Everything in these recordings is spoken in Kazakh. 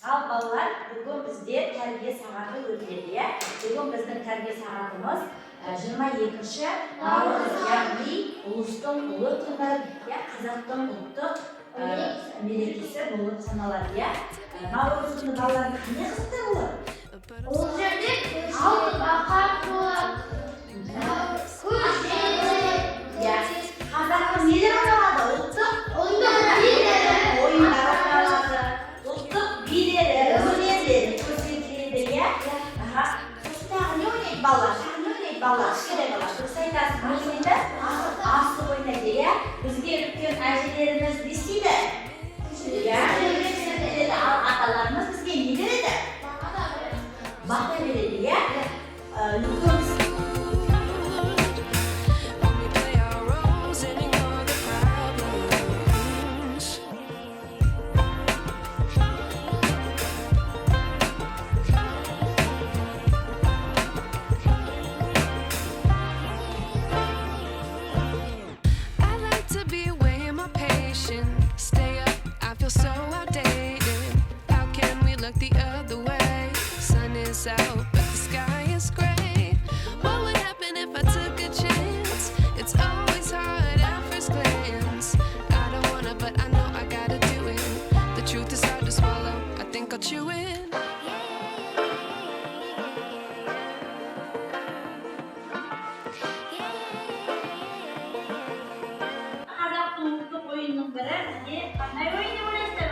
Ал балалар, бүгін бізде тәрбие сағаты өтілді. Бүгін біздің тәрбие сағатымыз 22-ші наурыз, яғни Ұлыстың ұлы күні, қазақтың ұлттық мерекесі болып саналады. Наурыз күні балалардың қандай қызықтар болады? Ол жерде алтын бақақ болады. Қазақтың нелер ойналады? Ұлттық ойындар ойналады. Ұлттық билері, өнерлері көрсетіледі. Сосын тағы не ойнайды балалар? Кішкентай балалар. Дұрыс айтасыз, не ойнайды? Асық ойнайды. Бізге үлкен әжелеріміз не істейді? Ал аталарымыз бізге не береді? Бата береді. Out, but the sky is gray. What would happen if I took a chance? It's always hard at first glance. I don't wanna, but I know I gotta do it. The truth is hard to swallow. I think I'll chew it. Қазақтың ұлттық ойынының бірі бізде қандай ойын деп ойлайсыздар?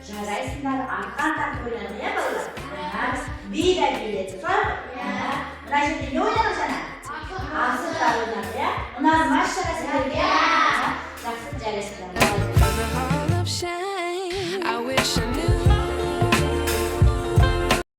Жарайсыңдар, арқан тартып ойнады, балалар? Би да биледі.